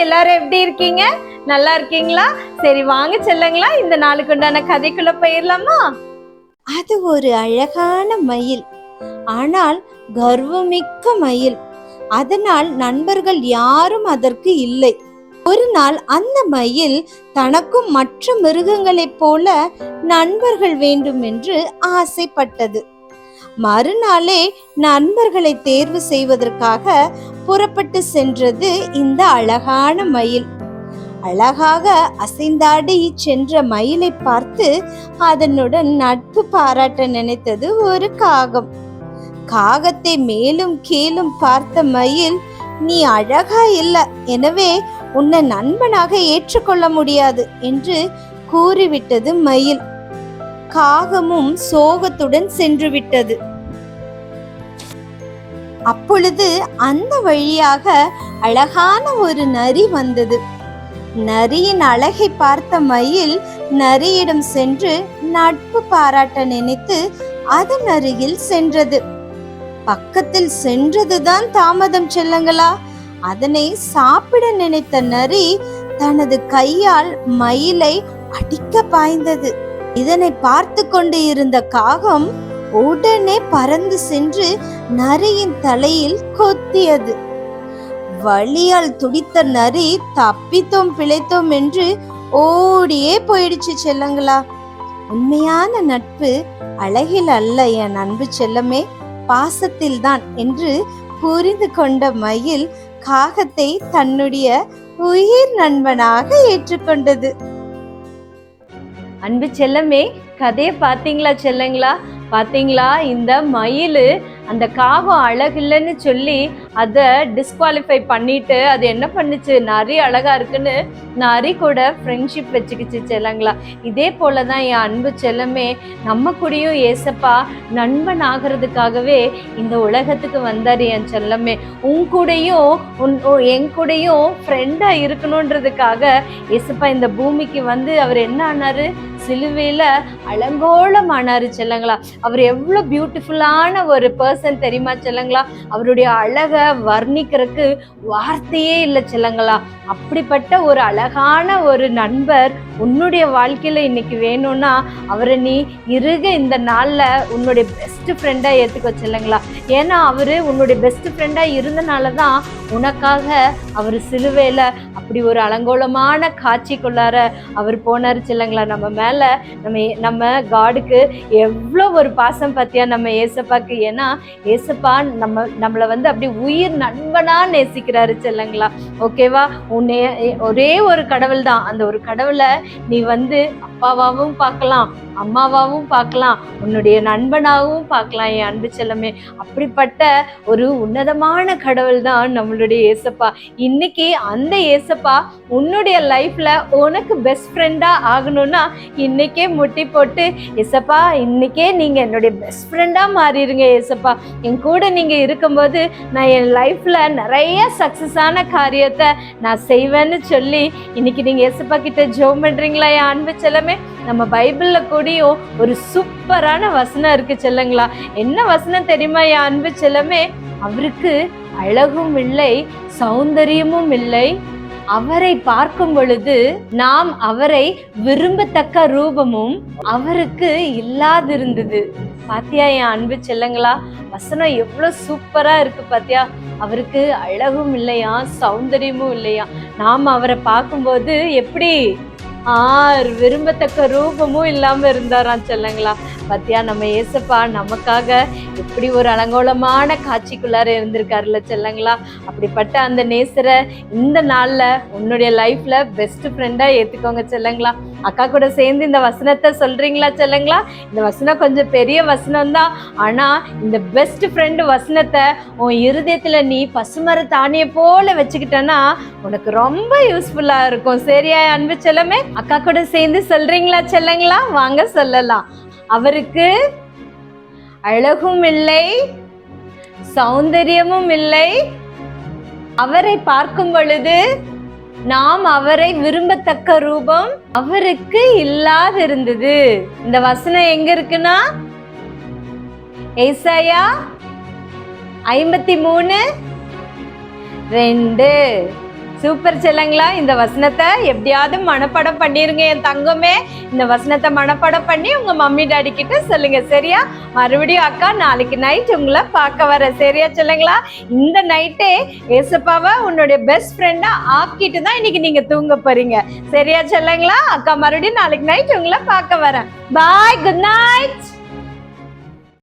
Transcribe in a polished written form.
எல்லாரும் எப்படி இருக்கீங்க? நல்லா இருக்கீங்களா? சரி வாங்க செல்லுங்களா, இந்த நாளுக்கு உண்டான கதைக்குள்ள போயிடலாமா? அது ஒரு அழகான மயில், ஆனால் கர்வமிக்க மயில். அதனால் நண்பர்கள் யாரும் அதற்கு இல்லை. ஒரு நாள் அந்த மயில் தனக்கும் மற்ற மிருகங்களைப் போல நண்பர்கள் வேண்டும் என்று ஆசைப்பட்டது. மறுநாளே நண்பர்களை தேர்வு செய்வதற்காக புறப்பட்டு சென்றது இந்த அழகான மயில். அழகாக அசைந்தாடி சென்ற மயிலை பார்த்து அதனுடன் நட்பு பாராட்ட நினைத்தது ஒரு காகம். காகத்தை மேலும் கீழும் பார்த்த மயில், நீ அழகா இல்ல, எனவே உன்னை நண்பனாக ஏற்றுக்கொள்ள முடியாது என்று கூறிவிட்டது மயில். காகமும் சோகத்துடன் சென்று விட்டது. அப்பொழுது அந்த வழியாக அழகான ஒரு நரி வந்தது. நரியின் அழகை பார்த்த மயில் நரியிடம் சென்று நட்பு பாராட்ட நினைத்து அதன் அருகில் சென்றது. பக்கத்தில் சென்றதுதான் தாமதம் செல்லுங்களா, அதனை சாப்பிட நினைத்த நரி தனது கையால் மயிலை அடிக்க பாய்ந்தது. இதனை பார்த்து கொண்டு இருந்த காகம் உடனே பறந்து சென்று நரியின் தலையில் கொத்தியது. வலியால் துடித்த நரி தப்பித்தோம் பிழைத்தோம் என்று ஓடியே போயிடுச்சு செல்லங்களா. உண்மையான நட்பு அழகில் அல்ல என் அன்பு செல்லமே, பாசத்தில் தான் என்று புரிந்து கொண்ட மயில் காகத்தை தன்னுடைய உயிர் நண்பனாக ஏற்றுக்கொண்டது. அன்பு செல்லமே, கதையை பார்த்தீங்களா செல்லுங்களா? பார்த்தீங்களா? இந்த மயில் அந்த காகம் அழகில்லைன்னு சொல்லி அதை டிஸ்குவாலிஃபை பண்ணிட்டு அது என்ன பண்ணுச்சு, நரி அழகா இருக்குன்னு நரி கூட ஃப்ரெண்ட்ஷிப் வச்சுக்கிச்சு செல்லங்களா. இதே போல தான் என் அன்பு செல்லமே, நம்ம கூடயும் ஏசப்பா நண்பன் ஆகிறதுக்காகவே இந்த உலகத்துக்கு வந்தார் என் செல்லமே. உன் கூடயும் என் கூடயும் ஃப்ரெண்டா இருக்கணுன்றதுக்காக ஏசப்பா இந்த பூமிக்கு வந்து அவர் என்ன ஆனாரு, சிலுவையில அலங்கோலம் ஆனாரு செல்லங்களா. அவர் எவ்வளோ பியூட்டிஃபுல்லான ஒரு பர்சன் தெரியுமா செல்லங்களா. அவருடைய அழகை வர்ணிக்கிறதுக்கு வார்த்தையே இல்லை செல்லங்களா. அப்படிப்பட்ட ஒரு அழகான ஒரு நண்பர் உன்னுடைய வாழ்க்கையில இன்னைக்கு வேணும்னா அவரை நீ இந்த நாள்ல உன்னுடைய பெஸ்ட் ஃப்ரெண்டா ஏத்துக்க செல்லுங்களா. ஏன்னா அவரு உன்னுடைய பெஸ்ட் ஃப்ரெண்டா இருந்தனாலதான் உனக்காக அவர் சிலுவையில அப்படி ஒரு அலங்கோலமான காட்சிக்குள்ளார அவர் போனாரு செல்லுங்களா. நம்ம மேல நம்ம காடுக்கு எவ்வளோ ஒரு பாசம் பத்தியா நம்ம ஏசப்பாக்கு. ஏன்னா ஏசப்பா நம்மளை வந்து அப்படி உயிர் நண்பனா நேசிக்கிறாரு செல்லுங்களா. ஓகேவா? ஒரே ஒரு கடவுள் தான், அந்த ஒரு கடவுளை நீ வந்து அப்பாவாவும் பார்க்கலாம், அம்மாவாவும் பார்க்கலாம், உன்னுடைய நண்பனாகவும் பார்க்கலாம் என் அன்பு செல்லமே. அப்படிப்பட்ட ஒரு உன்னதமான கடவுள் தான் நம்மளுடைய ஏசப்பா. இன்னைக்கு அந்த ஏசப்பா உன்னுடைய லைஃப்ல உனக்கு பெஸ்ட் ஃப்ரெண்டா ஆகணும்னா இன்னைக்கே முட்டி போட்டு, ஏசப்பா இன்னைக்கே நீங்க என்னுடைய பெஸ்ட் ஃப்ரெண்டா மாறிடுங்க ஏசப்பா. என் கூட நீங்க இருக்கும்போது நான் என் லைஃப்ல நிறைய சக்சஸான காரியத்தை நான் செய்வேன்னு சொல்லி இன்னைக்கு நீங்க ஏசப்பா கிட்ட ஜெபம் பண்றீங்களா என் அன்பு செல்லமே. நம்ம பைபிள்ல கூடயும் ஒரு சூப்பரான வசனம் இருக்கு செல்லுங்களா. என்ன வசனம் தெரியுமா என் அன்பு செல்லமே? அவருக்கு அழகும் இல்லை, சௌந்தரியமும் இல்லை, அவரை பார்க்கும் பொழுது நாம் அவரை விரும்பத்தக்க ரூபமும் அவருக்கு இல்லாதிருந்தது. பாத்தியா என் அன்பு செல்லுங்களா, வசனம் எவ்வளவு சூப்பரா இருக்கு பாத்தியா. அவருக்கு அழகும் இல்லையா, சௌந்தரியமும் இல்லையா, நாம் அவரை பார்க்கும்போது எப்படி விரும்பத்தக்க ரூபமும் இல்லாம இருந்தாராம் செல்லுங்களா. பத்தியா நம்ம ஏசப்பா நமக்காக எப்படி ஒரு அலங்கோலமான காட்சிக்குள்ளார இருந்திருக்காருல்ல செல்லுங்களா. அப்படிப்பட்ட அந்த நேசரை இந்த நாள்ல உன்னுடைய லைஃப்ல பெஸ்ட் ஃப்ரெண்டா ஏத்துக்கோங்க செல்லுங்களா. அக்கா கூட சேர்ந்து இந்த வசனத்தை சொல்றீங்களா செல்லுங்களா. இந்த வசனம் கொஞ்சம் பெரிய வசனம் தான், ஆனா இந்த பெஸ்ட் ஃப்ரெண்டு வசனத்தை உன் இருதயத்துல நீ பசுமர தானிய போல வச்சுக்கிட்டனா உனக்கு ரொம்ப யூஸ்ஃபுல்லா இருக்கும். சரியா அன்பு செல்லமே? அக்கா கூட சேர்ந்து சொல்றீங்களா செல்லுங்களா? வாங்க சொல்லலாம். அவருக்கு அழகும் இல்லை, சௌந்தரியமும் இல்லை, அவரை பார்க்கும் பொழுது நாம் அவரை விரும்பத்தக்க ரூபம் அவருக்கு இல்லாதிருந்தது. இந்த வசனம் எங்க இருக்குன்னா ஏசாயா 53:2. சூப்பர் செல்லங்களா, இந்த வசனத்தை எப்படியாவது மனப்பாடம் பண்ணிருங்க என் தங்கமே. இந்த வசனத்தை மனப்பாடம் பண்ணி உங்க மம்மி டாடி கிட்ட சொல்லுங்க, சரியா? மறுபடியும் அக்கா நாளைக்கு நைட் உங்களை பார்க்க வர, சரியா செல்லங்களா? இந்த நைட்டே ஏசப்பாவை உன்னுடைய பெஸ்ட் ஃப்ரெண்டா ஆக்கிட்டு தான் இன்னைக்கு நீங்க தூங்க போறீங்க, சரியா செல்லங்களா? அக்கா மறுபடியும் நாளைக்கு நைட் உங்களை பார்க்க வரேன். பாய், குட் நைட்.